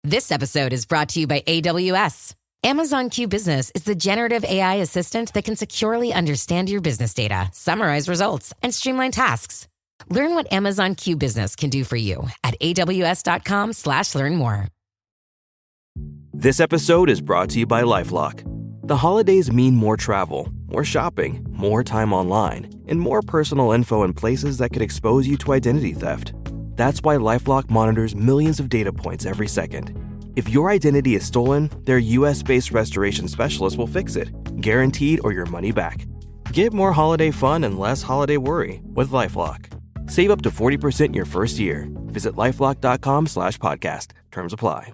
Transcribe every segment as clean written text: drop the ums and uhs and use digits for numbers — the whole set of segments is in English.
This episode is brought to you by AWS. Amazon Q Business is the generative AI assistant that can securely understand your business data, summarize results, and streamline tasks. Learn what Amazon Q Business can do for you at aws.com/learn more. This episode is brought to you by LifeLock. The holidays mean more travel, more shopping, more time online, and more personal info in places that could expose you to identity theft. That's why LifeLock monitors millions of data points every second. If your identity is stolen, their US-based restoration specialist will fix it, guaranteed or your money back. Get more holiday fun and less holiday worry with LifeLock. Save up to 40% your first year. Visit LifeLock.com/podcast. Terms apply.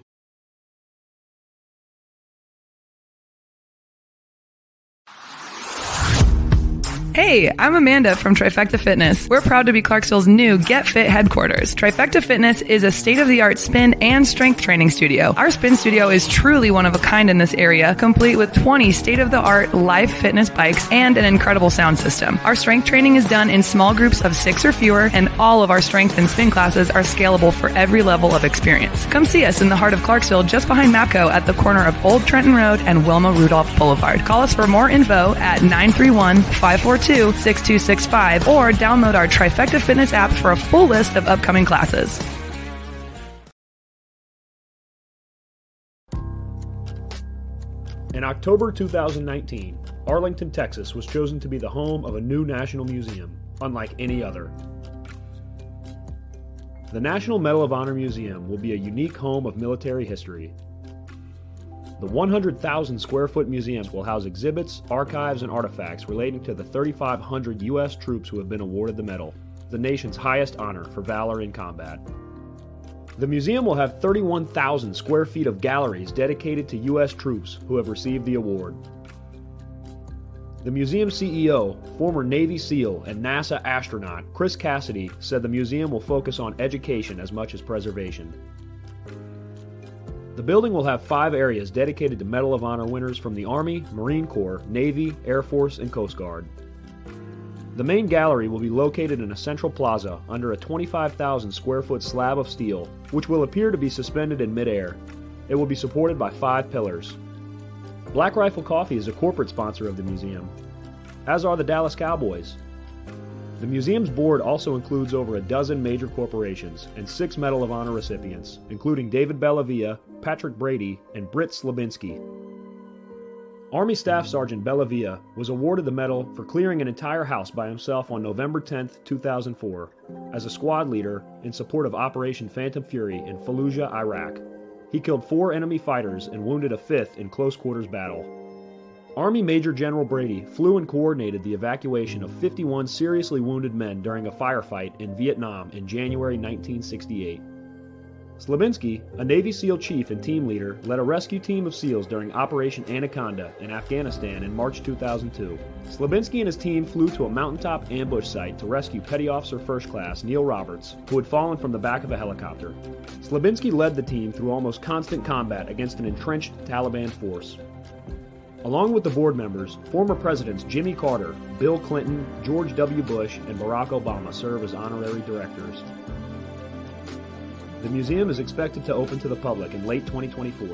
Hey, I'm Amanda from Trifecta Fitness. We're proud to be Clarksville's new Get Fit headquarters. Trifecta Fitness is a state-of-the-art spin and strength training studio. Our spin studio is truly one of a kind in this area, complete with 20 state-of-the-art live fitness bikes and an incredible sound system. Our strength training is done in small groups of 6 or fewer, and all of our strength and spin classes are scalable for every level of experience. Come see us in the heart of Clarksville, just behind MAPCO at the corner of Old Trenton Road and Wilma Rudolph Boulevard. Call us for more info at 931-542-6265 or download our Trifecta Fitness app for a full list of upcoming classes. In October 2019, Arlington, Texas was chosen to be the home of a new national museum, unlike any other. The National Medal of Honor Museum will be a unique home of military history. The 100,000 square foot museum will house exhibits, archives, and artifacts relating to the 3,500 U.S. troops who have been awarded the medal, the nation's highest honor for valor in combat. The museum will have 31,000 square feet of galleries dedicated to U.S. troops who have received the award. The museum's CEO, former Navy SEAL and NASA astronaut Chris Cassidy, said the museum will focus on education as much as preservation. The building will have 5 areas dedicated to Medal of Honor winners from the Army, Marine Corps, Navy, Air Force, and Coast Guard. The main gallery will be located in a central plaza under a 25,000 square foot slab of steel, which will appear to be suspended in midair. It will be supported by 5 pillars. Black Rifle Coffee is a corporate sponsor of the museum, as are the Dallas Cowboys. The museum's board also includes over a dozen major corporations and 6 Medal of Honor recipients, including David Bellavia, Patrick Brady, and Britt Slabinski. Army Staff Sergeant Bellavia was awarded the medal for clearing an entire house by himself on November 10, 2004, as a squad leader in support of Operation Phantom Fury in Fallujah, Iraq. He killed 4 enemy fighters and wounded a 5th in close quarters battle. Army Major General Brady flew and coordinated the evacuation of 51 seriously wounded men during a firefight in Vietnam in January 1968. Slabinski, a Navy SEAL chief and team leader, led a rescue team of SEALs during Operation Anaconda in Afghanistan in March 2002. Slabinski and his team flew to a mountaintop ambush site to rescue Petty Officer First Class Neil Roberts, who had fallen from the back of a helicopter. Slabinski led the team through almost constant combat against an entrenched Taliban force. Along with the board members, former presidents Jimmy Carter, Bill Clinton, George W. Bush, and Barack Obama serve as honorary directors. The museum is expected to open to the public in late 2024.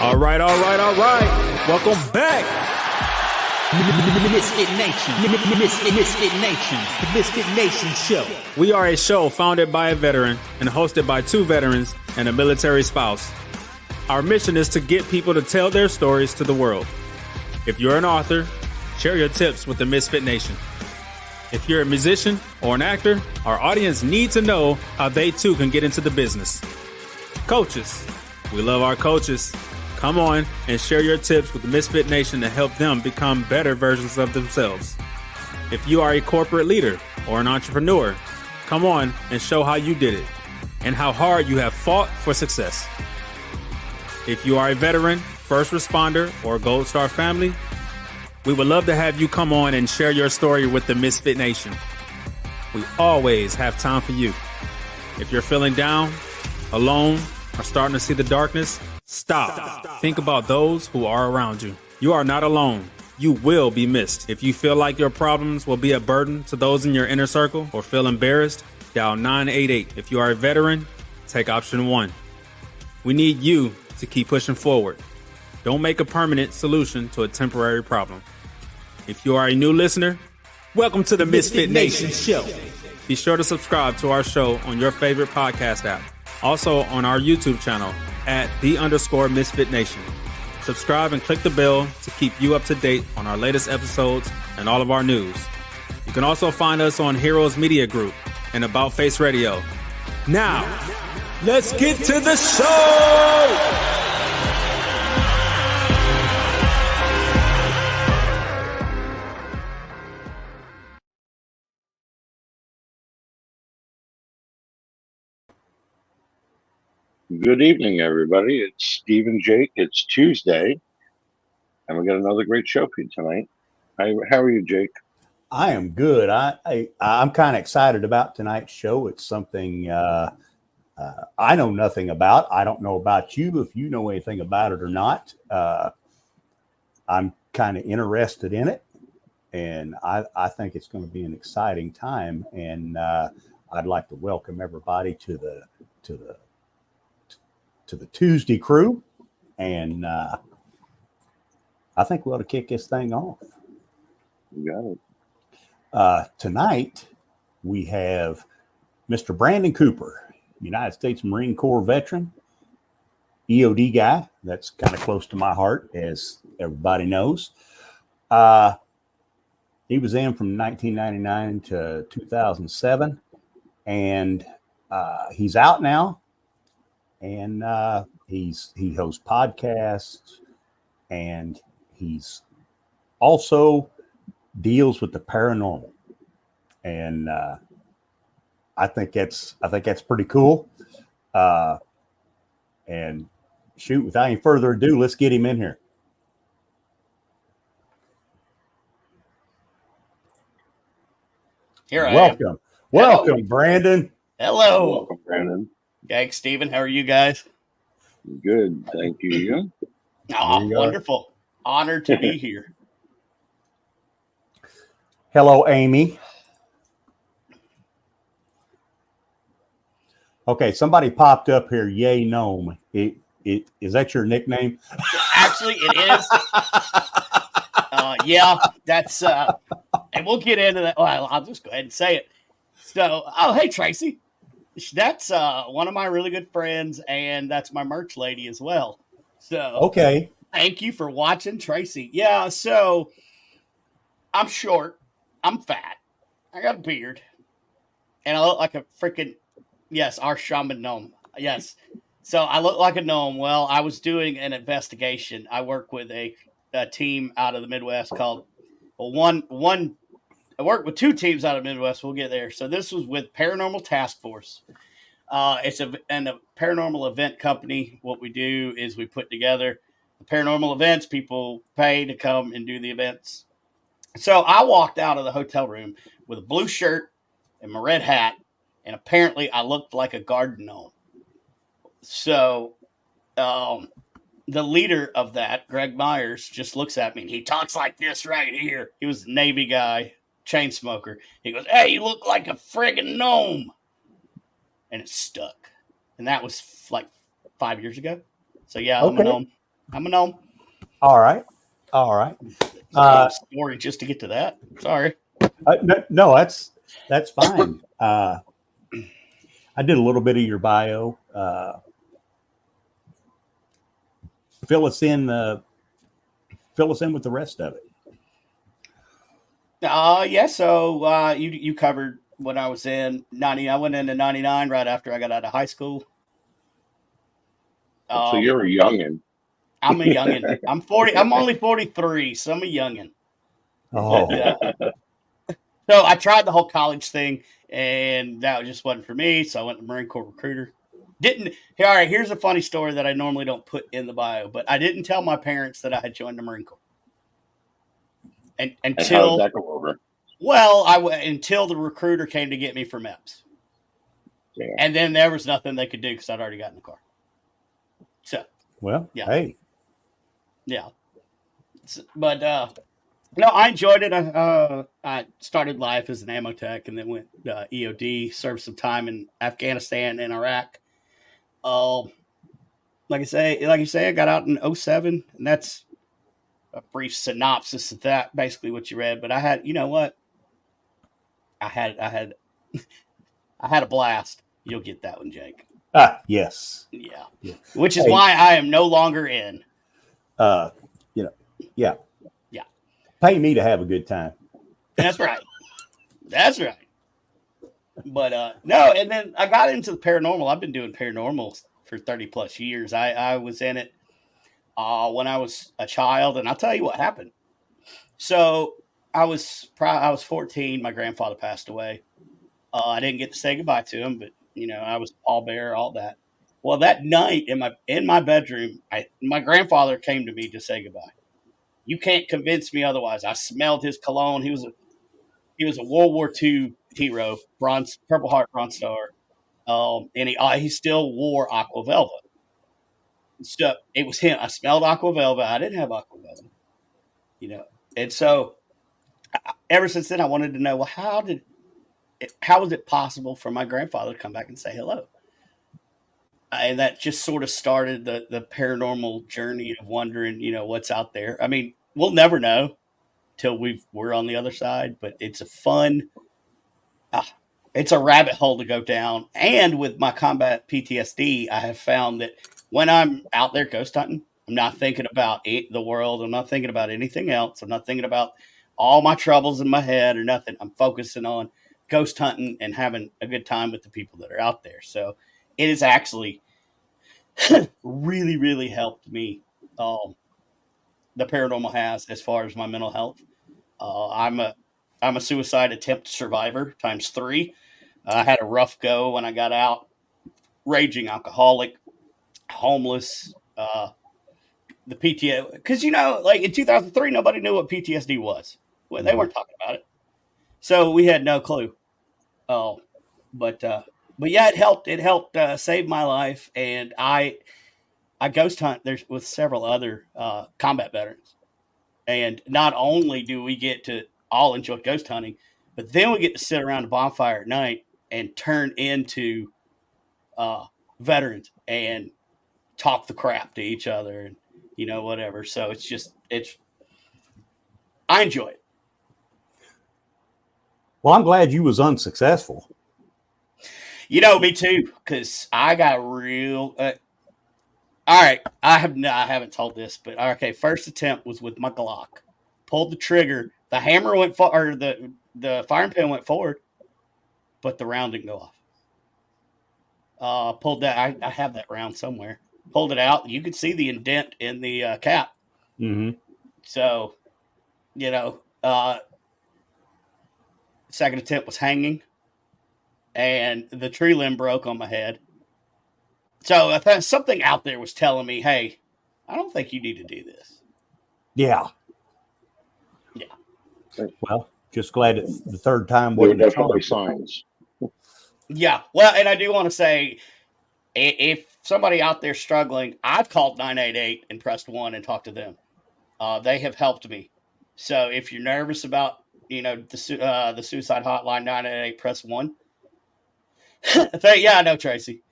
All right. Welcome back. MisFitNation. The MisFitNation Show. We are a show founded by a veteran and hosted by 2 veterans and a military spouse. Our mission is to get people to tell their stories to the world. If you're an author, share your tips with the Misfit Nation. If you're a musician or an actor, our audience needs to know how they too can get into the business. Coaches, we love our coaches. Come on and share your tips with the Misfit Nation to help them become better versions of themselves. If you are a corporate leader or an entrepreneur, come on and show how you did it and how hard you have fought for success. If you are a veteran, first responder, or Gold Star family, we would love to have you come on and share your story with the Misfit Nation. We always have time for you. If you're feeling down, alone, or starting to see the darkness, stop. Think about those who are around you. You are not alone. you will be missed. If you feel like your problems will be a burden to those in your inner circle or feel embarrassed, dial 988. If you are a veteran, take option 1. We need you to keep pushing forward. Don't make a permanent solution to a temporary problem. If you are a new listener, welcome to the MisFitNation Show. Be sure to subscribe to our show on your favorite podcast app. Also on our YouTube channel at @_MisFitNation. Subscribe and click the bell to keep you up to date on our latest episodes and all of our news. You can also find us on Heroes Media Group and About Face Radio. Now, let's get to the show! Good evening, everybody. It's Steve and Jake. It's Tuesday, and we got another great show for you tonight. How are you, Jake? I am good. I'm kind of excited about tonight's show. It's something I know nothing about. I don't know about you, if you know anything about it or not. I'm kind of interested in it, and I think it's going to be an exciting time. And I'd like to welcome everybody to the Tuesday crew, and I think we ought to kick this thing off. You got it. Tonight, we have Mr. Brandon Cooper, United States Marine Corps veteran, EOD guy. That's kind of close to my heart, as everybody knows. He was in from 1999 to 2007, and he's out now. And he hosts podcasts, and he's also deals with the paranormal. And I think that's pretty cool. And shoot, without any further ado, let's get him in here. Here I Welcome. am. Welcome, Brandon. Hello. Welcome, Brandon. Gang, Steven, how are you guys? Good, thank you. Oh, wonderful. Honored to be here. Hello, Amy. Okay, somebody popped up here. Yay, Gnome. Is that your nickname? Actually, it is. Yeah, that's. And we'll get into that. Well, I'll just go ahead and say it. So, hey, Tracy. That's one of my really good friends, and that's my merch lady as well. So, okay. Thank you for watching, Tracy. Yeah, so I'm short. I'm fat. I got a beard. And I look like a freaking, yes, our shaman gnome. Yes. So I look like a gnome. Well, I was doing an investigation. I work with a team out of the Midwest called, I work with 2 teams out of the Midwest. We'll get there. So this was with Paranormal Task Force. It's a paranormal event company. What we do is we put together paranormal events. People pay to come and do the events. So I walked out of the hotel room with a blue shirt and my red hat, and apparently I looked like a garden gnome. So the leader of that, Greg Myers, just looks at me, and he talks like this right here. He was a Navy guy, chain smoker. He goes, "Hey, you look like a friggin' gnome." And it stuck. And that was like 5 years ago. So yeah, I'm a gnome. I'm a gnome. All right. Story just to get to that. Sorry. No, that's fine. I did a little bit of your bio. Fill us in with the rest of it. Yeah. So you covered when I was in 90. I went into 99 right after I got out of high school. So you're a youngin'. I'm a youngin'. I'm 40. I'm only 43, so I'm a youngin'. Oh. But, so I tried the whole college thing, and that just wasn't for me. So I went to Marine Corps recruiter. All right, here's a funny story that I normally don't put in the bio, but I didn't tell my parents that I had joined the Marine Corps. And until how did that go over? Well, until the recruiter came to get me for MEPS. Yeah. And then there was nothing they could do because I'd already got in the car. So, well, yeah. Hey. Yeah. But No, I enjoyed it. I started life as an ammo tech and then went EOD, served some time in Afghanistan and Iraq. Um, like you say, I got out in '07, and that's a brief synopsis of that, basically what you read. But I had, you know what? I had a blast. You'll get that one, Jake. Yes. Yeah. Yeah. Which is Hey, why I am no longer in. You know, yeah. Yeah. Pay me to have a good time. That's right. That's right. But no, and then I got into the paranormal. I've been doing paranormal for 30 plus years. I was in it when I was a child, and I'll tell you what happened. So I was 14. My grandfather passed away. I didn't get to say goodbye to him, but I was pallbearer, all that. Well, that night in my bedroom, my grandfather came to me to say goodbye. You can't convince me otherwise. I smelled his cologne. He was a World War II hero, Purple Heart, Bronze Star, and he still wore Aqua Velva. So it was him. I smelled Aqua Velva. I didn't have Aqua Velva, and so ever since then, I wanted to know, well, how was it possible for my grandfather to come back and say hello? And that just sort of started the paranormal journey of wondering, what's out there. I mean, we'll never know till we're on the other side, but it's a fun, it's a rabbit hole to go down. And with my combat PTSD, I have found that when I'm out there ghost hunting, I'm not thinking about the world. I'm not thinking about anything else. I'm not thinking about all my troubles in my head or nothing. I'm focusing on ghost hunting and having a good time with the people that are out there. So it has actually really, really helped me. The paranormal has, as far as my mental health. I'm a suicide attempt survivor times 3. I had a rough go when I got out. Raging alcoholic, homeless. The PTSD, because like in 2003, nobody knew what PTSD was. Well, they weren't talking about it, so we had no clue. Oh, but yeah, it helped. It helped save my life, and I ghost hunt with several other combat veterans, and not only do we get to all enjoy ghost hunting, but then we get to sit around a bonfire at night and turn into veterans and talk the crap to each other and whatever. So I enjoy it. Well, I'm glad you was unsuccessful. Me too, because I got real. All right, I haven't told this, but okay. First attempt was with my Glock. Pulled the trigger. The hammer went or the firing pin went forward, but the round didn't go off. Pulled that. I have that round somewhere. Pulled it out. You could see the indent in the cap. Mm-hmm. So, second attempt was hanging, and the tree limb broke on my head. So I thought something out there was telling me, hey, I don't think you need to do this. Yeah. Yeah. Well, just glad it's the third time. There were definitely signs. Yeah. Well, and I do want to say, if somebody out there struggling, I've called 988 and pressed 1 and talked to them. They have helped me. So if you're nervous about, the suicide hotline, 988, press 1. Yeah, I know, Tracy.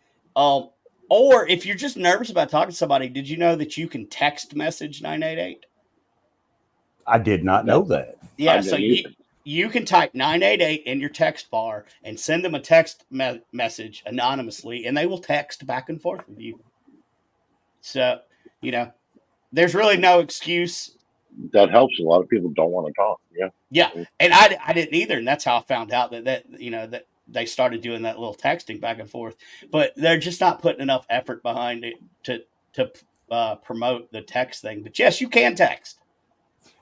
Or if you're just nervous about talking to somebody, did you know that you can text message 988? I did not know that. Yeah, so you can type 988 in your text bar and send them a text message anonymously, and they will text back and forth with you. So, there's really no excuse. That helps. A lot of people don't want to talk. Yeah. Yeah, and I didn't either, and that's how I found out that they started doing that little texting back and forth. But they're just not putting enough effort behind it to promote the text thing. But yes, you can text.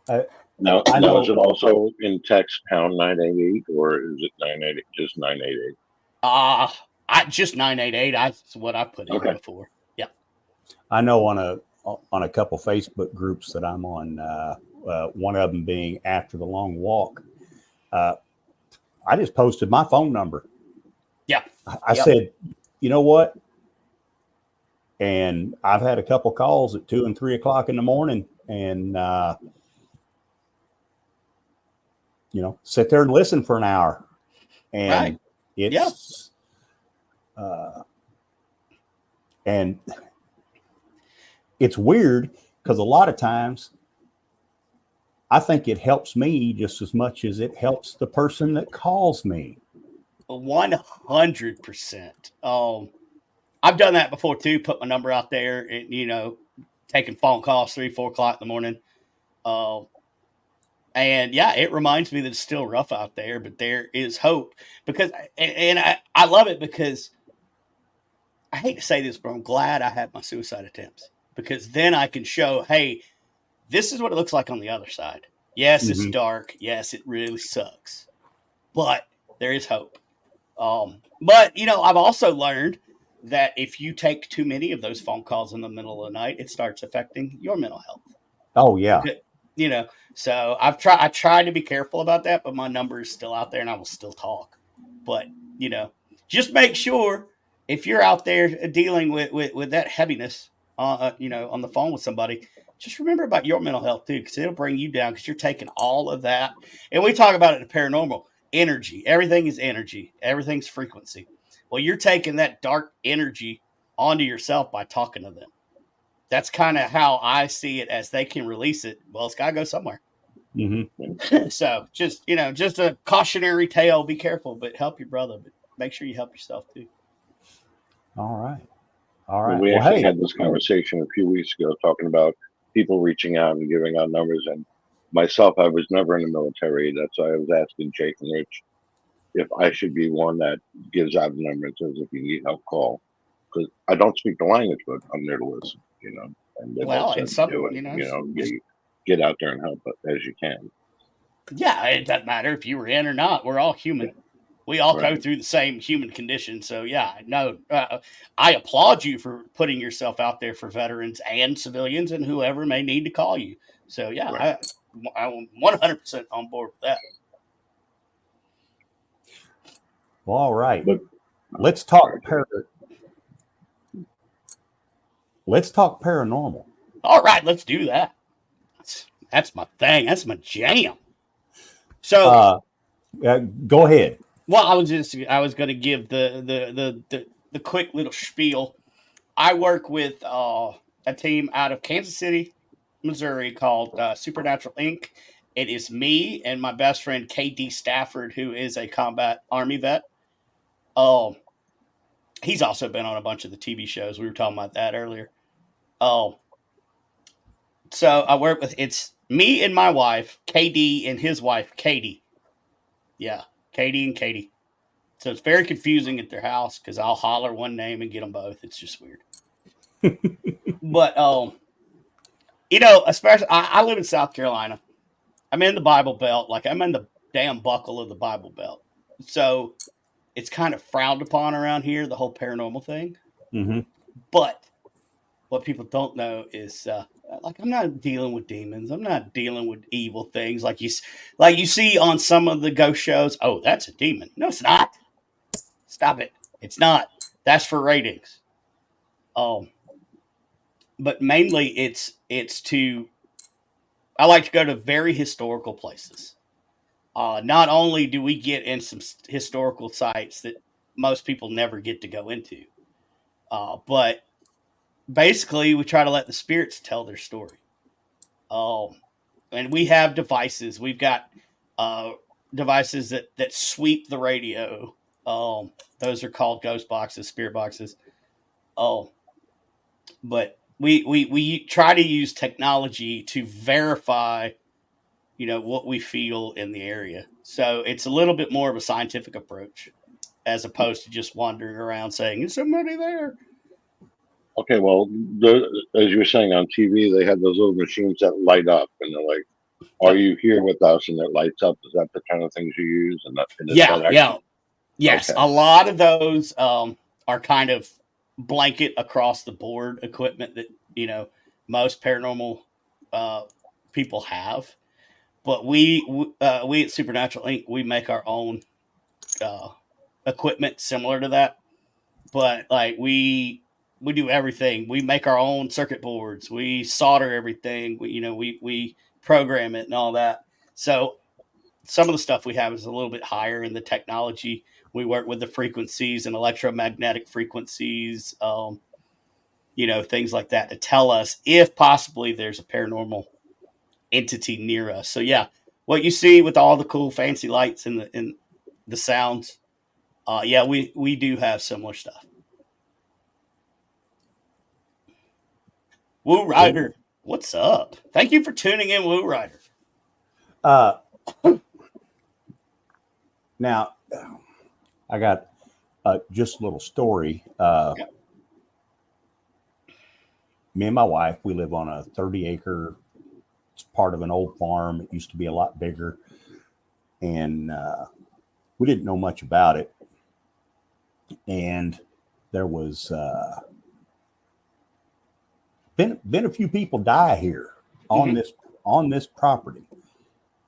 Now, is it also in text pound 988, or is it 988 just 988? I just 988. That's what I put in before. Yeah. I know on a couple Facebook groups that I'm on, one of them being After the Long Walk. I just posted my phone number. Yeah. I said, you know what? And I've had a couple calls at 2 and 3 o'clock in the morning, and sit there and listen for an hour. And Right. it's, and it's weird because a lot of times I think it helps me just as much as it helps the person that calls me. 100%. I've done that before too. Put my number out there, and taking phone calls 3, 4 o'clock in the morning. And yeah, it reminds me that it's still rough out there, but there is hope because, and I love it because I hate to say this, but I'm glad I had my suicide attempts because then I can show, hey, this is what it looks like on the other side. Yes, it's dark. Yes, it really sucks, but there is hope. But I've also learned that if you take too many of those phone calls in the middle of the night, it starts affecting your mental health. Oh yeah. So I tried to be careful about that, but my number is still out there and I will still talk. But, just make sure if you're out there dealing with that heaviness, on the phone with somebody, just remember about your mental health too, because it'll bring you down because you're taking all of that. And we talk about it in paranormal energy. Everything is energy. Everything's frequency. Well, you're taking that dark energy onto yourself by talking to them. That's kind of how I see it as they can release it. Well, it's got to go somewhere. So just a cautionary tale. Be careful, but help your brother. But make sure you help yourself too. All right. Well, we actually had this conversation a few weeks ago talking about people reaching out and giving out numbers. And myself, I was never in the military. That's why I was asking Jake and Rich if I should be one that gives out the numbers as if you need help, call. Because I don't speak the language, but I'm there to listen, And and some, do it, get out there and help as you can. Yeah, it doesn't matter if you were in or not. We're all human. We all go through the same human condition. So yeah, no, I applaud you for putting yourself out there for veterans and civilians and whoever may need to call you. So yeah, I'm 100% on board with that. Well, all right. But let's talk paranormal. All right, let's do that. That's my thing. That's my jam. So go ahead. Well, I was going to give the quick little spiel. I work with a team out of Kansas City, Missouri called Supernatural Inc. It is me and my best friend KD Stafford, who is a combat Army vet. He's also been on a bunch of the TV shows. We were talking about that earlier. So I work with, it's me and my wife, KD, and his wife, Katie. Yeah, Katie and Katie. So it's very confusing at their house because I'll holler one name and get them both. It's just weird. But, especially, I live in South Carolina. I'm in the Bible Belt. Like, I'm in the damn buckle of the Bible Belt. So it's kind of frowned upon around here, the whole paranormal thing. Mm-hmm. But what people don't know is, I'm not dealing with demons. I'm not dealing with evil things like you see on some of the ghost shows. Oh, that's a demon. No, it's not. Stop it. It's not. That's for ratings. But mainly I like to go to very historical places. Not only do we get in some historical sites that most people never get to go into, but basically we try to let the spirits tell their story. And we have devices. We've got devices that sweep the radio. Those are called ghost boxes, spirit boxes. But we try to use technology to verify, what we feel in the area. So it's a little bit more of a scientific approach as opposed to just wandering around saying, is somebody there? Okay, well, as you were saying on TV, they had those little machines that light up, and they're like, "Are you here with us?" And it lights up. Is that the kind of things you use? Yes. Okay. A lot of those are kind of blanket across the board equipment that most paranormal people have. But we at Supernatural Inc. we make our own equipment similar to that. But like we do everything. We make our own circuit boards. We solder everything. We program it and all that. So some of the stuff we have is a little bit higher in the technology. We work with the frequencies and electromagnetic frequencies, things like that to tell us if possibly there's a paranormal entity near us. So yeah, what you see with all the cool fancy lights and the sounds, we do have similar stuff. Woo Rider, what's up? Thank you for tuning in, Woo Rider. Now, I got just a little story. Me and my wife, we live on a 30-acre. It's part of an old farm. It used to be a lot bigger, and we didn't know much about it. And there was been a few people die here on this property,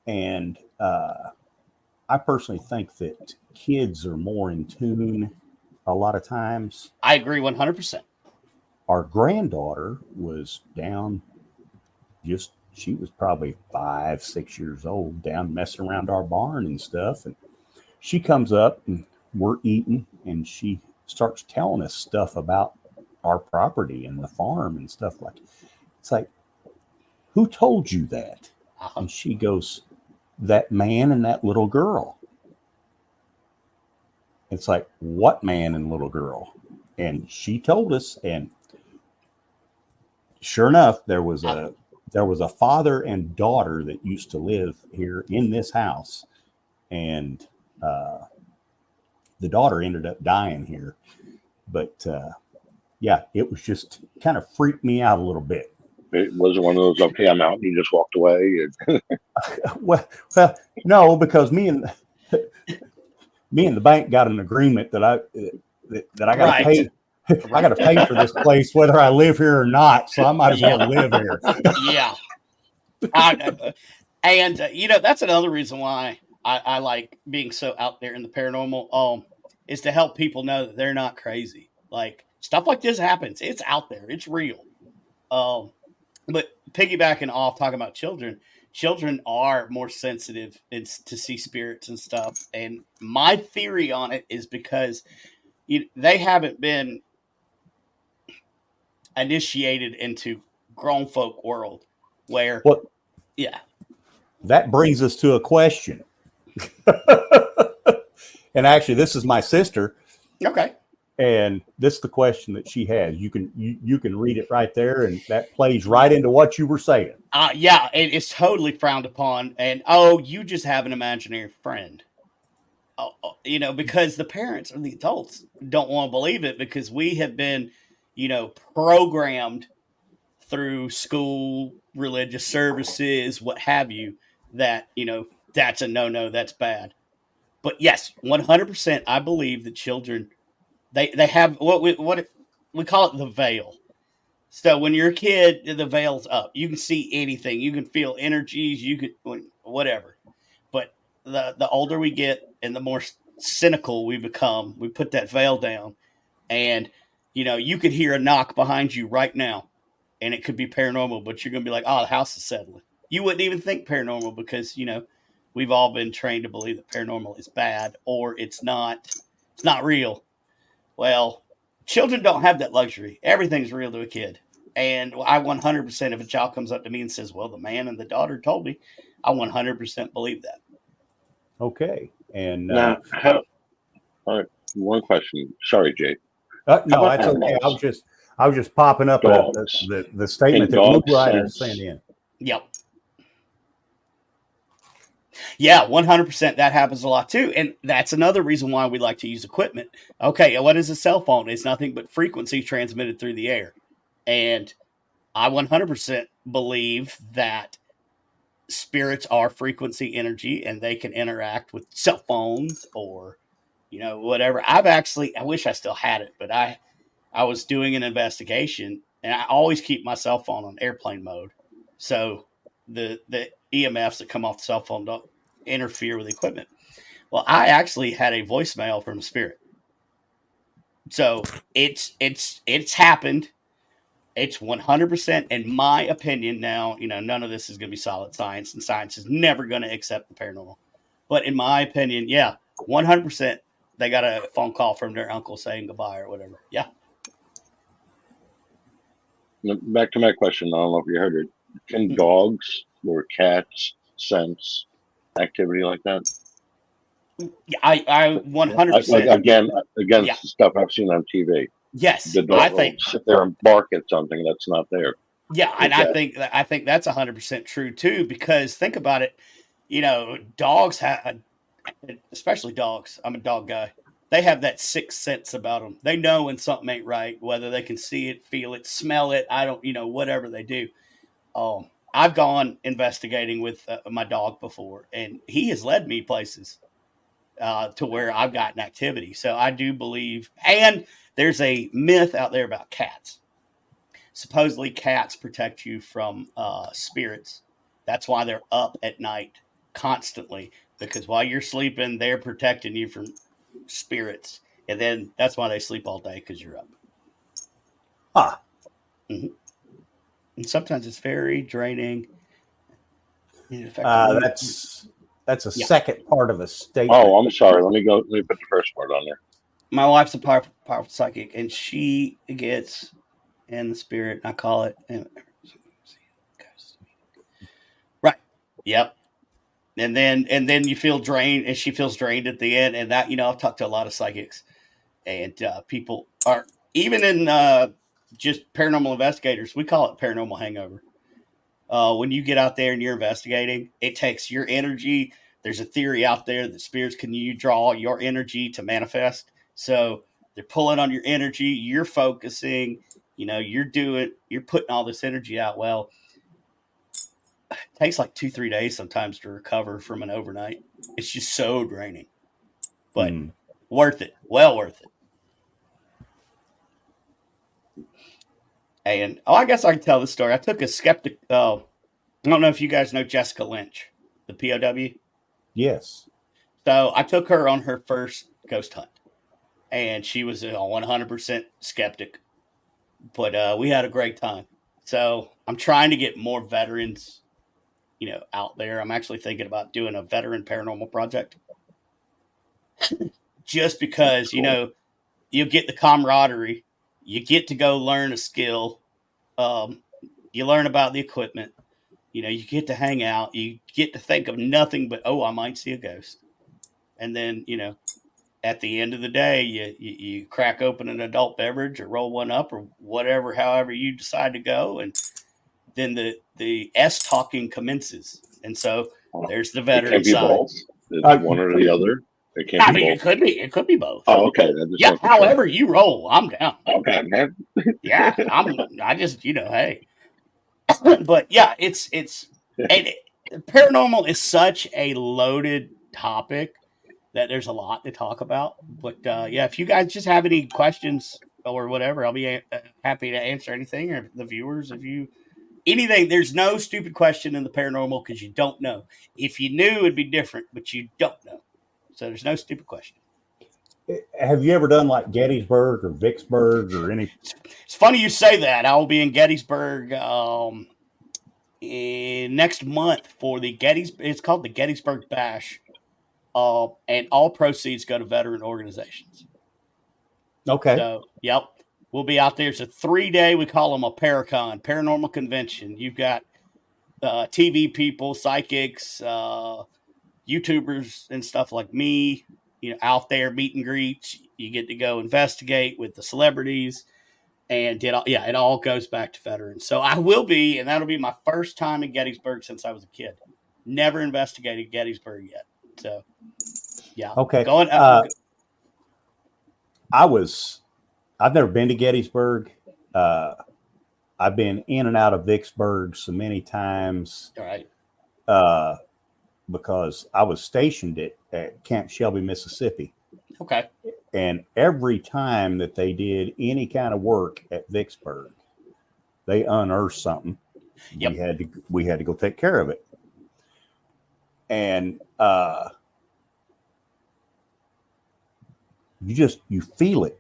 and I personally think that kids are more in tune a lot of times. I agree 100%. Our granddaughter was down, she was probably 5-6 years old, down messing around our barn and stuff. And she comes up and we're eating, and she starts telling us stuff about our property and the farm and stuff like that. It's like, who told you that? And she goes, that man and that little girl. It's like, what man and little girl? And she told us, and sure enough, there was a father and daughter that used to live here in this house, and the daughter ended up dying here. But it was just kind of freaked me out a little bit. It wasn't one of those, okay, I'm out, and you just walked away. well, no, because me and the bank got an agreement that I got to pay. I got to pay for this place whether I live here or not, so I might as well live here. Yeah. And that's another reason why I like being so out there in the paranormal, is to help people know that they're not crazy. Like, stuff like this happens. It's out there. It's real. But piggybacking off talking about children are more sensitive to see spirits and stuff. And my theory on it is because they haven't been initiated into grown folk world where, that brings us to a question. And actually, this is my sister. Okay. And this is the question that she has. You can read it right there, and that plays right into what you were saying. It's totally frowned upon. And you just have an imaginary friend. Because the parents or the adults don't want to believe it, because we have been, programmed through school, religious services, what have you, that, that's a no, that's bad. But yes, 100%, I believe that children, they have what we call it the veil. So when you're a kid, the veil's up. You can see anything. You can feel energies. You can whatever. But the older we get and the more cynical we become, we put that veil down, and you could hear a knock behind you right now, and it could be paranormal. But you're gonna be like, "Oh, the house is settling." You wouldn't even think paranormal because we've all been trained to believe that paranormal is bad or it's not real. Well, children don't have that luxury. Everything's real to a kid. And I 100%, if a child comes up to me and says, well, the man and the daughter told me, I 100% believe that. Okay. And now, all right, one question. Sorry, Jake. No, that's okay. I was just popping up the statement that Luke Ryder sent in. Yep. Yeah, 100%. That happens a lot too. And that's another reason why we like to use equipment. Okay, what is a cell phone? It's nothing but frequency transmitted through the air. And I 100% believe that spirits are frequency energy, and they can interact with cell phones or, whatever. I wish I still had it, but I was doing an investigation, and I always keep my cell phone on airplane mode. So the EMFs that come off the cell phone don't interfere with equipment. Well, I actually had a voicemail from a spirit. So it's happened. It's 100%, in my opinion. Now, none of this is going to be solid science, and science is never going to accept the paranormal. But in my opinion, 100%, they got a phone call from their uncle saying goodbye or whatever. Yeah. Back to my question. I don't know if you heard it. Can dogs or cats sense activity like that? Yeah, I 100%. Again, stuff I've seen on TV. Yes, The dog will sit there and bark at something that's not there. Yeah, and I think that's 100% true too. Because think about it, dogs have, especially dogs. I'm a dog guy. They have that sixth sense about them. They know when something ain't right, whether they can see it, feel it, smell it. I don't, whatever they do. I've gone investigating with my dog before, and he has led me places to where I've gotten activity. So I do believe, and there's a myth out there about cats. Supposedly cats protect you from spirits. That's why they're up at night constantly, because while you're sleeping, they're protecting you from spirits. And then that's why they sleep all day, because you're up. Mm-hmm. And sometimes it's very draining. That's a second part of a statement. Oh, I'm sorry. Let me put the first part on there. My wife's a powerful psychic, and she gets in the spirit. I call it. Right. Yep. And then you feel drained, and she feels drained at the end. And that, I've talked to a lot of psychics, and people are, even in just paranormal investigators, we call it paranormal hangover. When you get out there and you're investigating, it takes your energy. There's a theory out there that spirits can draw your energy to manifest. So they're pulling on your energy. You're focusing, you're putting all this energy out. Well, it takes like 2-3 days sometimes to recover from an overnight. It's just so draining, but worth it. Well worth it. And I guess I can tell this story. I took a skeptic. I don't know if you guys know Jessica Lynch, the POW. Yes. So I took her on her first ghost hunt, and she was a 100% skeptic, but we had a great time. So I'm trying to get more veterans, out there. I'm actually thinking about doing a veteran paranormal project, just because you get the camaraderie. You get to go learn a skill. You learn about the equipment. You get to hang out. You get to think of nothing but, I might see a ghost. And then, at the end of the day, you crack open an adult beverage or roll one up or whatever, however you decide to go. And then the talking commences. And so there's the veteran side. Both. It's one or the other. It can't be both. It could be both. Oh, okay. However you roll, I'm down. Okay, man. Yeah, I just, hey. But yeah, it's paranormal is such a loaded topic that there's a lot to talk about. But if you guys just have any questions or whatever, I'll be happy to answer anything, or the viewers, anything. There's no stupid question in the paranormal, because you don't know. If you knew, it'd be different, but you don't know. So there's no stupid question. Have you ever done like Gettysburg or Vicksburg or any? It's funny you say that. I will be in Gettysburg next month for the It's called the Gettysburg Bash, and all proceeds go to veteran organizations. Okay. So, yep, we'll be out there. It's a 3-day. We call them a Paracon, paranormal convention. You've got TV people, psychics, YouTubers and stuff like me, out there, meet and greets. You get to go investigate with the celebrities, and it all goes back to veterans. So I will be, and that'll be my first time in Gettysburg since I was a kid. Never investigated Gettysburg yet. So, yeah. Okay. I've never been to Gettysburg. I've been in and out of Vicksburg so many times. All right. Because I was stationed at Camp Shelby, Mississippi. Okay. And every time that they did any kind of work at Vicksburg, they unearthed something. Yep. We had to go take care of it. And you feel it.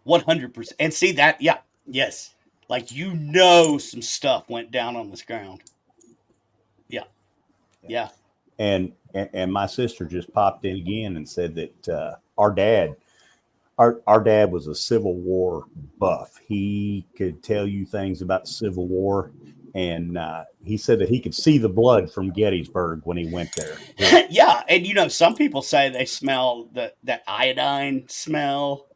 100%. And see that, yes. Like, some stuff went down on this ground. Yeah. And my sister just popped in again and said that our dad was a Civil War buff. He could tell you things about the Civil War, and he said that he could see the blood from Gettysburg when he went there. Yeah, and some people say they smell that iodine smell,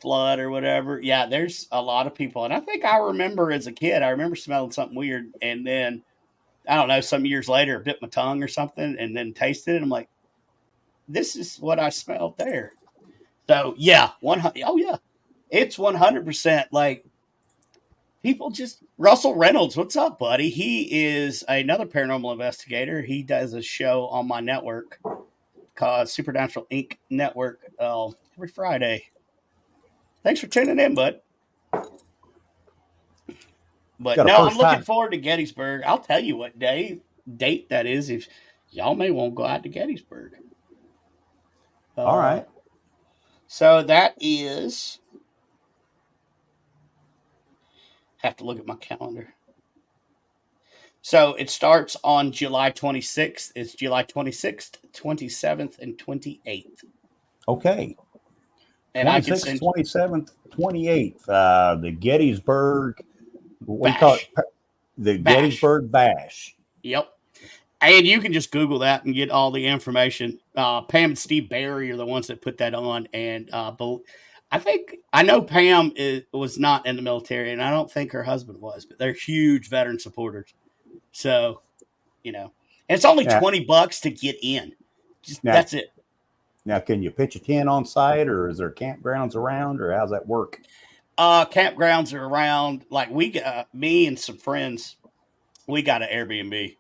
blood or whatever. Yeah, there's a lot of people, and I think I remember as a kid, I remember smelling something weird, and then I don't know, some years later, I bit my tongue or something, and then tasted it. I'm like, this is what I smelled there. So yeah, it's 100% like people just. Russell Reynolds, what's up, buddy? He is another paranormal investigator. He does a show on my network called Supernatural Inc. Network every Friday. Thanks for tuning in, bud. But no, I'm looking forward to Gettysburg. I'll tell you what date that is. If y'all may want to go out to Gettysburg. All right. So that is. Have to look at my calendar. So it starts on July 26th. It's July 26th, 27th, and 28th. Okay. And 26th, 27th, 28th. The Gettysburg. We call it the Bash. Gettysburg Bash. Yep. And you can just Google that and get all the information. Pam and Steve Barry are the ones that put that on. And I know Pam was not in the military, and I don't think her husband was, but they're huge veteran supporters. So, and it's only $20 to get in. That's it. Now, can you pitch a tent on site, or is there campgrounds around, or how's that work? Campgrounds are around. Like me and some friends, we got an Airbnb.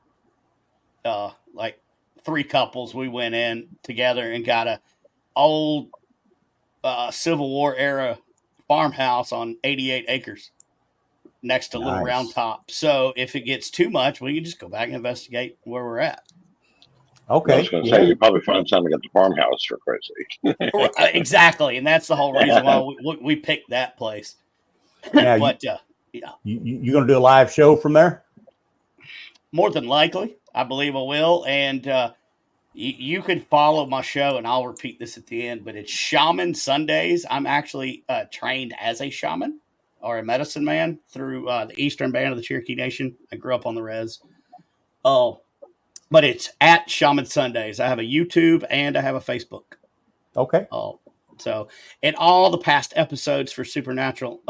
Like 3 couples, we went in together and got a old Civil War era farmhouse on 88 acres next to Little Round Top. So if it gets too much, we can just go back and investigate where we're at. Okay. I was going to say, you probably find something at the farmhouse, for Christ's sake. Exactly. And that's the whole reason why we picked that place. Now, but you going to do a live show from there? More than likely. I believe I will. And you can follow my show, and I'll repeat this at the end, but it's Shaman Sundays. I'm actually trained as a shaman or a medicine man through the Eastern Band of the Cherokee Nation. I grew up on the res. But it's at Shaman Sundays. I have a YouTube and I have a Facebook. Okay. So, and all the past episodes for Supernatural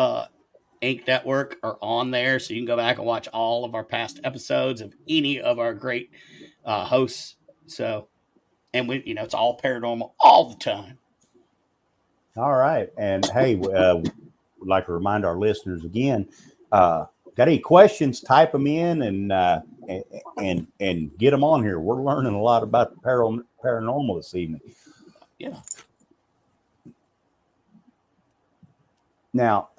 Inc. Network are on there. So you can go back and watch all of our past episodes of any of our great hosts. So, and it's all paranormal all the time. All right. And hey, would like to remind our listeners again, got any questions, type them in and get them on here. We're learning a lot about the paranormal this evening. Yeah. Now,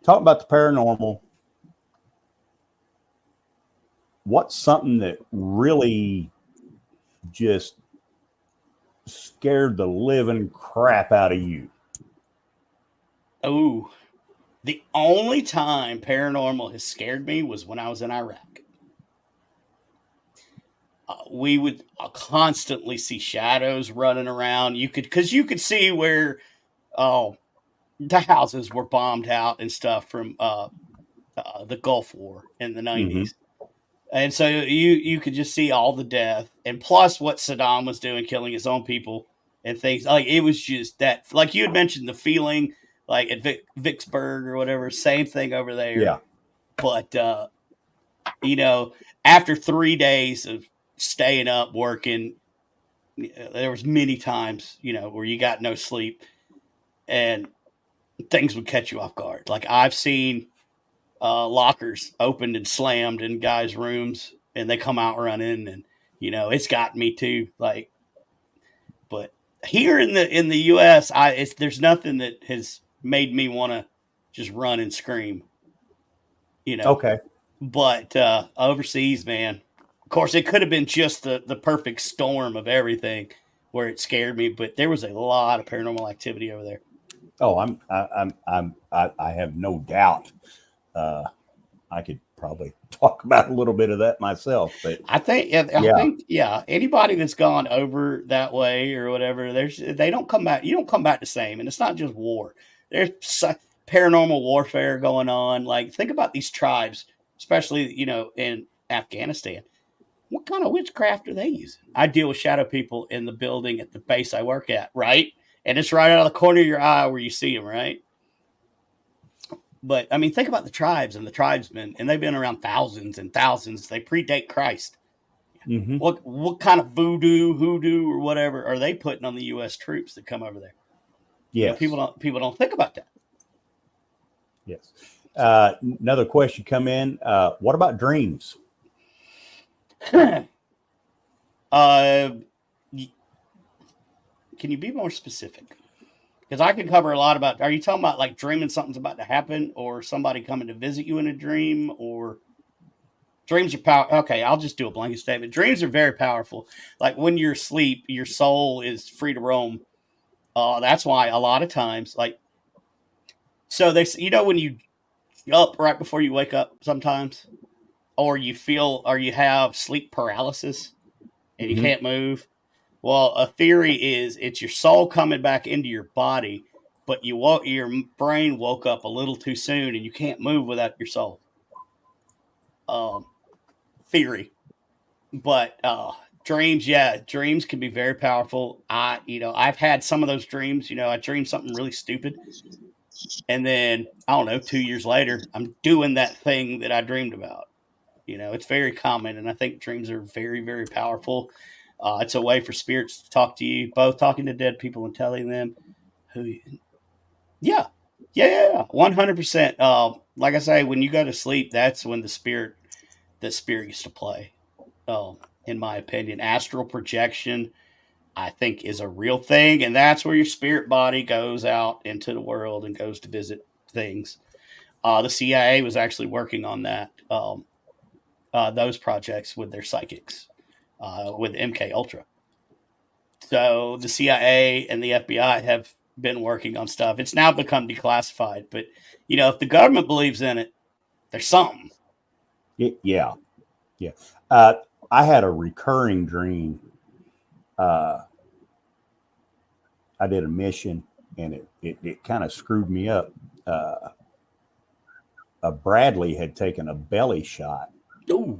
talk about the paranormal. What's something that really just scared the living crap out of you? Oh, the only time paranormal has scared me was when I was in Iraq. We would constantly see shadows running around. Because you could see where the houses were bombed out and stuff from the Gulf War in the 90s. Mm-hmm. And so you could just see all the death. And plus what Saddam was doing, killing his own people and things. Like, it was just that, like you had mentioned, the feeling like at Vicksburg or whatever, same thing over there. Yeah. But, after 3 days of staying up, working, there was many times, where you got no sleep and things would catch you off guard. Like, I've seen lockers opened and slammed in guys' rooms and they come out running, and, it's got me too. Like, but here in the US, there's nothing that has made me want to just run and scream, Okay. But overseas, man, of course, it could have been just the perfect storm of everything where it scared me, but there was a lot of paranormal activity over there. Oh, I have no doubt. I could probably talk about a little bit of that myself. But I think anybody that's gone over that way or whatever, they don't come back. You don't come back the same, and it's not just war. There's paranormal warfare going on. Like, think about these tribes, especially in Afghanistan. What kind of witchcraft are they using? I deal with shadow people in the building at the base I work at, right? And it's right out of the corner of your eye where you see them, right? But I mean, think about the tribes and the tribesmen, and they've been around thousands and thousands. They predate Christ. Mm-hmm. What kind of hoodoo, or whatever are they putting on the U.S. troops that come over there? Yes. People don't think about that. Yes. Another question come in. What about dreams? Can you be more specific? Because I can cover a lot about. Are you talking about like dreaming something's about to happen, or somebody coming to visit you in a dream, or dreams are power? Okay, I'll just do a blanket statement. Dreams are very powerful. Like when you're asleep, your soul is free to roam. That's why a lot of times, like, so they, when you up right before you wake up, sometimes, or you have sleep paralysis and you can't move. Well, a theory is it's your soul coming back into your body, but your brain woke up a little too soon and you can't move without your soul. Theory. But dreams can be very powerful. I've had some of those dreams. I dreamed something really stupid. And then, I don't know, 2 years later, I'm doing that thing that I dreamed about. It's very common, and I think dreams are very, very powerful. It's a way for spirits to talk to you, both talking to dead people and telling them who. Yeah, 100%. Like I say, when you go to sleep, that's when the spirit gets to play. In my opinion, astral projection, I think, is a real thing, and that's where your spirit body goes out into the world and goes to visit things. The CIA was actually working on that. Those projects with their psychics. With MK Ultra. So the CIA and the FBI have been working on stuff. It's now become declassified, but if the government believes in it, there's something. Yeah. I had a recurring dream. I did a mission, and it kind of screwed me up. Bradley had taken a belly shot. Ooh.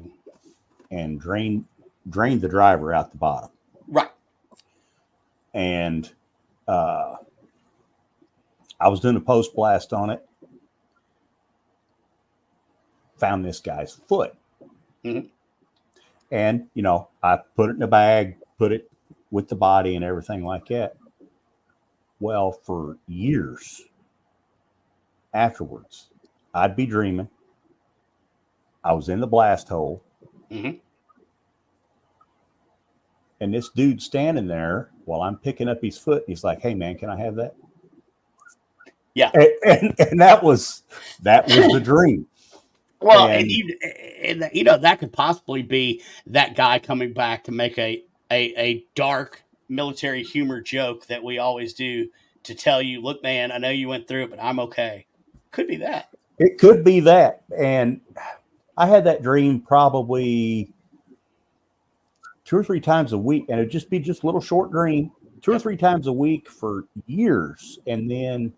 And drained the driver out the bottom. Right. And I was doing a post blast on it. Found this guy's foot. Mm-hmm. And, I put it in a bag, put it with the body and everything like that. Well, for years afterwards, I'd be dreaming. I was in the blast hole. Mm-hmm. And this dude's standing there while I'm picking up his foot. He's like, "Hey, man, can I have that?" Yeah. And that was the dream. Well, and that could possibly be that guy coming back to make a dark military humor joke that we always do to tell you, "Look, man, I know you went through it, but I'm okay." Could be that. It could be that. And I had that dream probably 2 or 3 times a week, and it'd just be a little short dream, 2 or 3 times a week for years. And then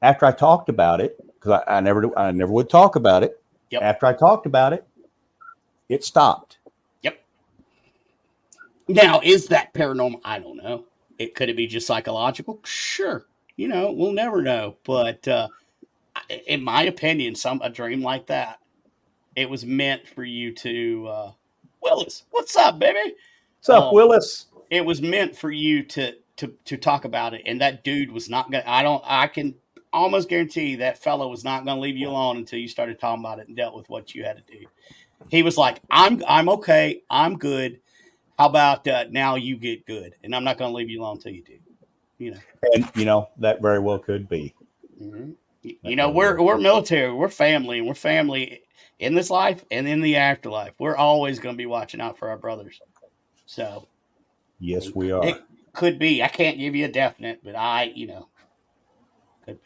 after I talked about it, because I never would talk about it. Yep. After I talked about it, it stopped. Yep. Now, is that paranormal? I don't know. Could it be just psychological? Sure. We'll never know. But in my opinion, a dream like that, it was meant for you to. Willis, what's up, baby? What's up, Willis? It was meant for you to talk about it, and that dude was not going. I can almost guarantee that fellow was not going to leave you alone until you started talking about it and dealt with what you had to do. He was like, "I'm okay, I'm good. How about now you get good, and I'm not going to leave you alone until you do." And that very well could be. Mm-hmm. We're military, we're family, and we're family in this life and in the afterlife. We're always going to be watching out for our brothers. So, yes, we are. It could be. I can't give you a definite, but could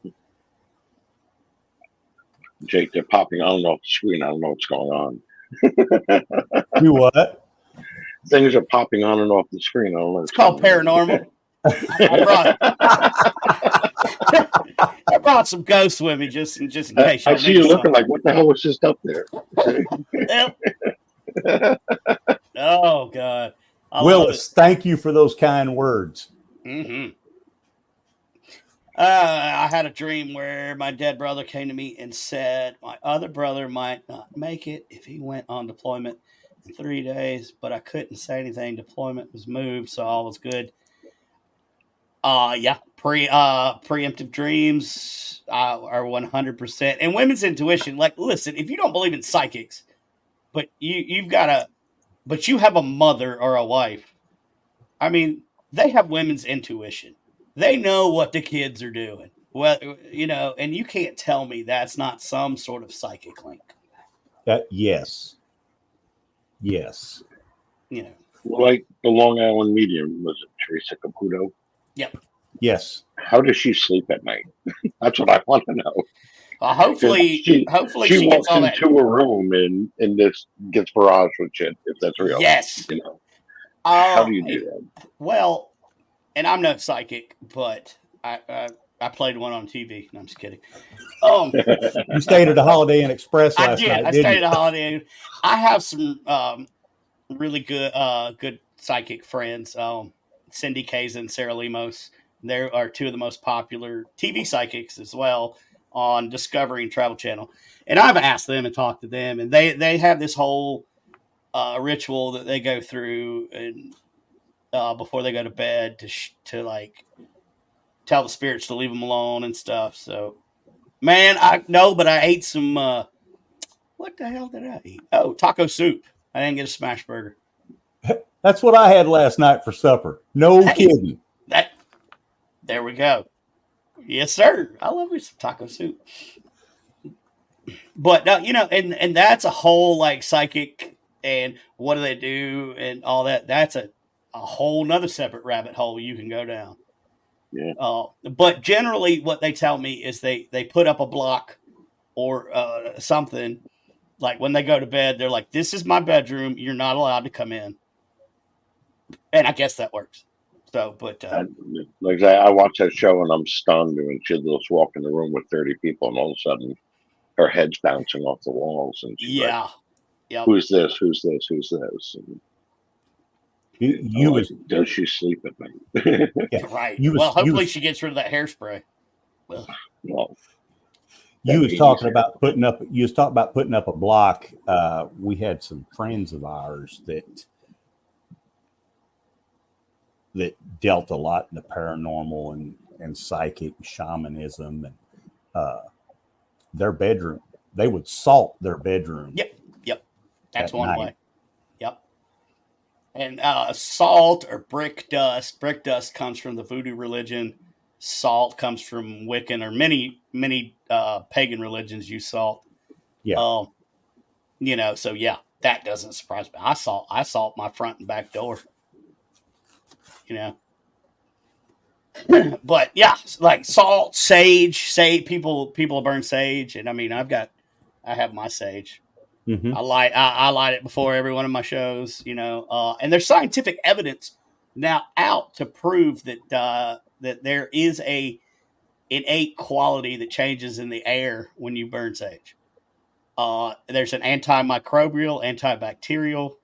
be. Jake, they're popping on and off the screen. I don't know what's going on. Do what? Things are popping on and off the screen. I don't know. It's called Paranormal. I brought some ghosts with me just in case. I see you looking like, what the hell was just up there? Oh, God. Willis, thank you for those kind words. Mm-hmm. I had a dream where my dead brother came to me and said my other brother might not make it if he went on deployment in 3 days, but I couldn't say anything. Deployment was moved, so all was good. Preemptive dreams are 100%. And women's intuition, like, listen, if you don't believe in psychics, but you have a mother or a wife, I mean, they have women's intuition. They know what the kids are doing. Well, and you can't tell me that's not some sort of psychic link. Yes. Like the Long Island medium, was it Teresa Caputo? Yep. Yes. How does she sleep at night? That's what I want to know. Hopefully she walks into a room and this gets barraged with shit, if that's real. Yes. How do you do that? Well, and I'm no psychic, but I played one on TV. No, I'm just kidding. You stayed at the Holiday Inn Express last night. I stayed at the Holiday Inn. I have some really good psychic friends. Cindy Kays and Sarah Lemos. They are two of the most popular TV psychics as well on Discovery and Travel Channel. And I've asked them and talked to them, and they have this whole ritual that they go through and before they go to bed to like tell the spirits to leave them alone and stuff. So, man, but I ate some. What the hell did I eat? Oh, taco soup. I didn't get a smash burger. That's what I had last night for supper. No kidding. There we go. Yes, sir. I love me some taco soup. But and that's a whole like psychic and what do they do and all that. That's a whole nother separate rabbit hole you can go down. Yeah. But generally, what they tell me is they put up a block or something. Like when they go to bed, they're like, "This is my bedroom. You're not allowed to come in." And I guess that works. So, but like I watch that show and I'm stunned, and she'll just walk in the room with 30 people, and all of a sudden, her head's bouncing off the walls, and she's like, yep. Who's this? Who's this? Who's this? And does she sleep at night? Yeah. Right. Hopefully she gets rid of that hairspray. Well, you was talking about putting up a block. We had some friends of ours that dealt a lot in the paranormal and psychic shamanism, and their bedroom, they would salt their bedroom. Yep. That's one way. Yep. And salt or brick dust. Brick dust comes from the voodoo religion. Salt comes from Wiccan, or many pagan religions use salt. Yeah. So yeah, that doesn't surprise me. I salt my front and back door. But yeah, like salt, sage, people burn sage, and I mean, I have my sage. Mm-hmm. I light it before every one of my shows, and there's scientific evidence now out to prove that there is a innate quality that changes in the air when you burn sage. There's an antimicrobial, antibacterial,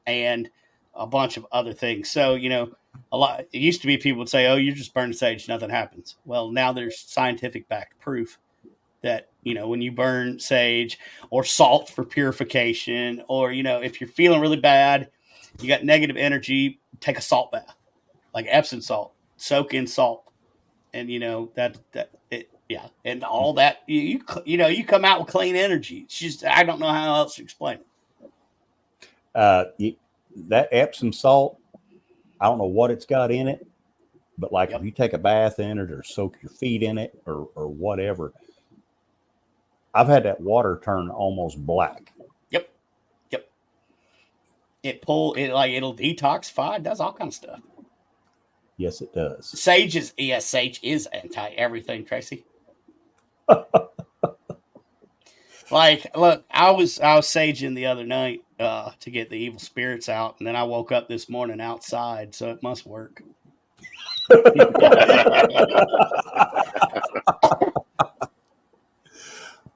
and a bunch of other things. So, it used to be people would say, "Oh, you just burn sage, nothing happens." Well, now there's scientific backed proof that, when you burn sage or salt for purification, or, if you're feeling really bad, you got negative energy, take a salt bath, like Epsom salt, soak in salt. And, and all that, you come out with clean energy. It's just, I don't know how else to explain it. That Epsom salt, I don't know what it's got in it, but like if you take a bath in it or soak your feet in it or whatever, I've had that water turn almost black. Yep. It'll detoxify, it does all kinds of stuff. Yes, it does. Sage is anti everything, Tracy. Like, look, I was saging the other night to get the evil spirits out, and then I woke up this morning outside, so it must work.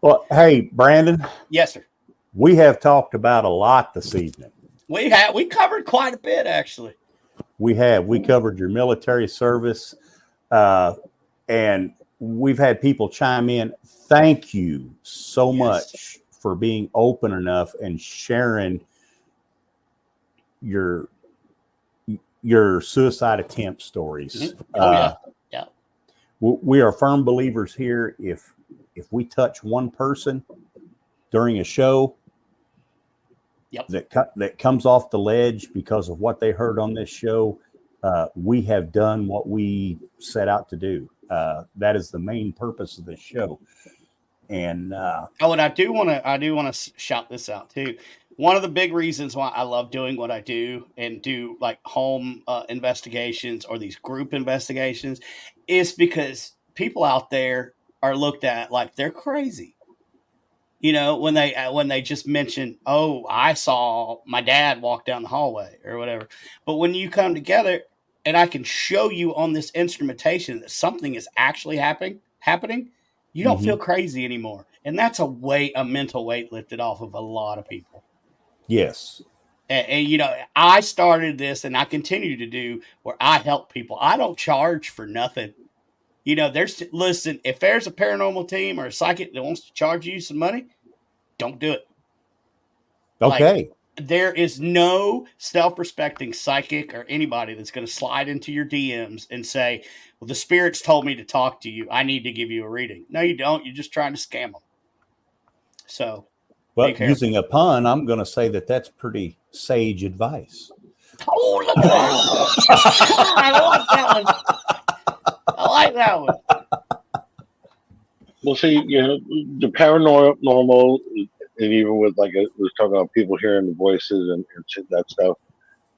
Well, hey, Brandon. Yes, sir. We have talked about a lot this evening. We covered quite a bit, actually. We covered your military service, and we've had people chime in. Thank you so much for being open enough and sharing your suicide attempt stories. Mm-hmm. Yeah. We are firm believers here. If we touch one person during a show that comes off the ledge because of what they heard on this show, we have done what we set out to do. That is the main purpose of this show. And and I do want to shout this out too. One of the big reasons why I love doing what I do and do like home investigations or these group investigations is because people out there are looked at like they're crazy. You know, when they just mention, oh, I saw my dad walk down the hallway or whatever. But when you come together and I can show you on this instrumentation that something is actually happening, you don't feel crazy anymore. And that's a mental weight lifted off of a lot of people. Yes. And you know, I started this and I continue to do where I help people. I don't charge for nothing. You know, listen, if there's a paranormal team or a psychic that wants to charge you some money, don't do it. Okay. Like, there is no self-respecting psychic or anybody that's going to slide into your DMs and say, well, the spirits told me to talk to you. I need to give you a reading. No, you don't. You're just trying to scam them. So, but using a pun, I'm going to say that that's pretty sage advice. Oh, look at that. I like that one. I like that one. Well, see, you know, the paranormal, and even with like it was talking about people hearing the voices and that stuff.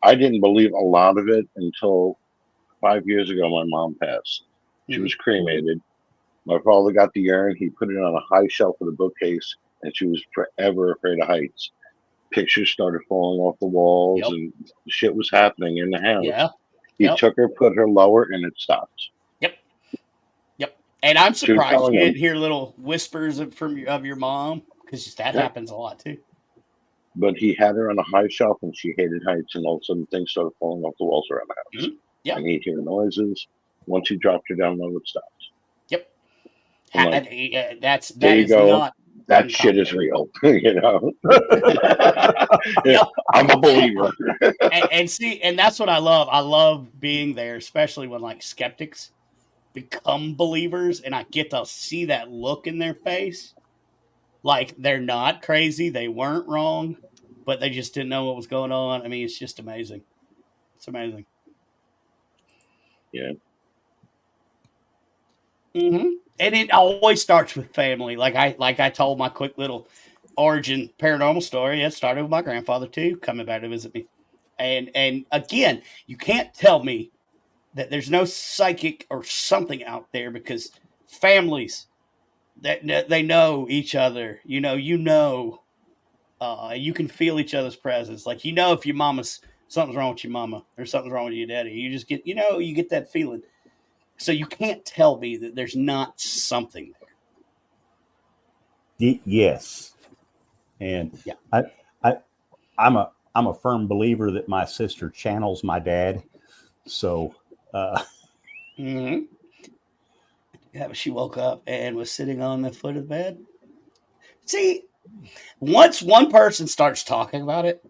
I didn't believe a lot of it until 5 years ago. My mom passed. She was cremated. My father got the urn. He put it on a high shelf of the bookcase, and she was forever afraid of heights. Pictures started falling off the walls, and shit was happening in the house. Yeah. He took her, put her lower, and it stopped. Yep. And I'm surprised you didn't hear little whispers of your mom, because that happens a lot too. But he had her on a high shelf, and she hated heights, and all of a sudden things started falling off the walls around the house. Yep. And he'd hear noises. Once he dropped her down low, it stopped. Yep. Like, that is not. That shit is real, you know. I'm a believer. and that's what I love. I love being there, especially when like skeptics become believers, and I get to see that look in their face. Like they're not crazy, they weren't wrong, but they just didn't know what was going on. I mean, it's just amazing. It's amazing. Yeah. And it always starts with family. Like I told my quick little origin paranormal story. It started with my grandfather too, coming back to visit me. And again, you can't tell me that there's no psychic or something out there, because families that they know each other. You can feel each other's presence. Like, you know, if your something's wrong with your mama or something's wrong with your daddy, you just get, you get that feeling. So you can't tell me that there's not something there. Yes. And I'm a firm believer that my sister channels my dad. So, Yeah, but she woke up and was sitting on the foot of the bed. See, once one person starts talking about it,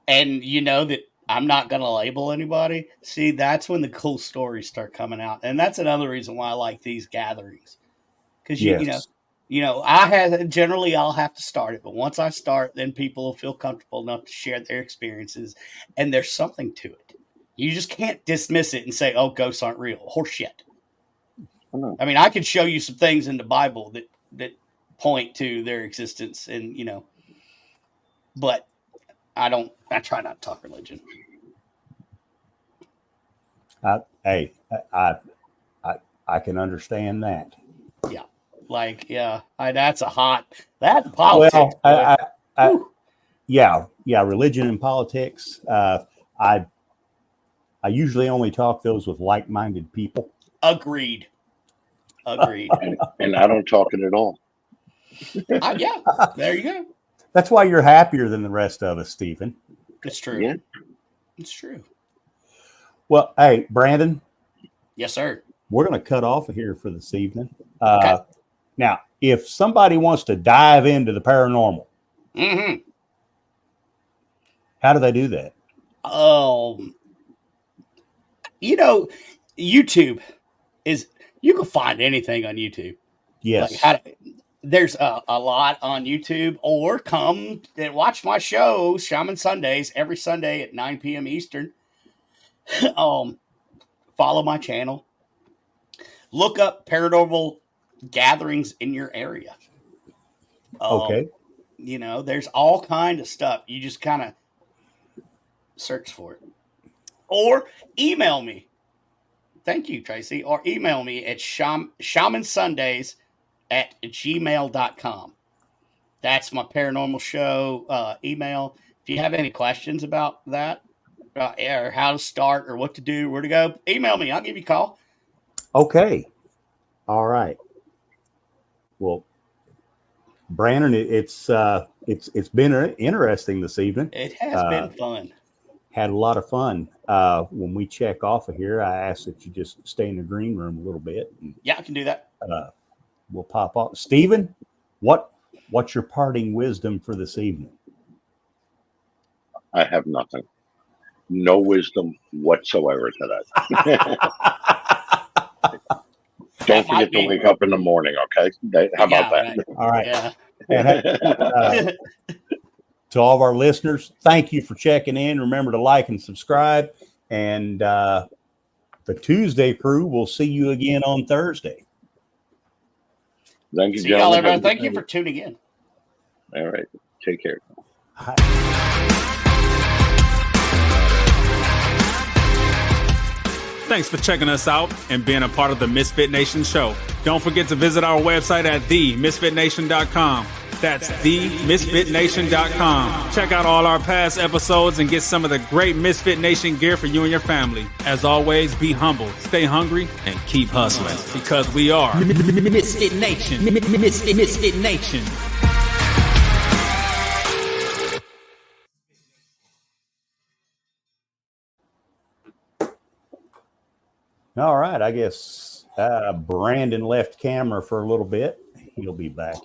and you know that I'm not going to label anybody, see, that's when the cool stories start coming out. And that's another reason why I like these gatherings. Because, I'll have to start it. But once I start, then people will feel comfortable enough to share their experiences. And there's something to it. You just can't dismiss it and say, oh, ghosts aren't real. Horseshit. I mean, I could show you some things in the Bible that point to their existence, and but I try not to talk religion. I can understand that. Yeah. Like, yeah, that's a hot, that politics. Well, yeah, religion and politics. I usually only talk those with like-minded people. Agreed. And I don't talk it at all. Yeah, there you go. That's why you're happier than the rest of us, Stephen. It's true. Yeah. It's true. Well, hey, Brandon. Yes, sir. We're going to cut off here for this evening. Okay. Now, if somebody wants to dive into the paranormal, how do they do that? YouTube is, you can find anything on YouTube. Yes. Like there's a lot on YouTube, or come and watch my show, Shaman Sundays, every Sunday at 9 p.m. Eastern. Follow my channel. Look up paranormal gatherings in your area. Okay. There's all kind of stuff. You just kind of search for it. Or email me. Thank you, Tracy. Or email me at shamansundays@gmail.com. That's my paranormal show email. If you have any questions about that, or how to start, or what to do, where to go, email me. I'll give you a call. Okay. All right. Well, Brandon, it's been interesting this evening. It has been fun. Had a lot of fun. When we check off of here, I ask that you just stay in the green room a little bit. Yeah, I can do that. We'll pop off. Stephen, what's your parting wisdom for this evening? I have nothing. No wisdom whatsoever today. Don't forget to wake up in the morning, okay? How about that? Right. All right. Yeah. And, to all of our listeners, thank you for checking in. Remember to like and subscribe. And the Tuesday crew will see you again on Thursday. Thank you, see gentlemen. y'all, everyone. Thank you for tuning in. All right. Take care. Hi. Thanks for checking us out and being a part of the Misfit Nation show. Don't forget to visit our website at themisfitnation.com. That's themisfitnation.com. Check out all our past episodes and get some of the great Misfit Nation gear for you and your family. As always, be humble, stay hungry, and keep hustling, because we are Misfit Nation. Misfit Nation. All right. I guess Brandon left camera for a little bit. He'll be back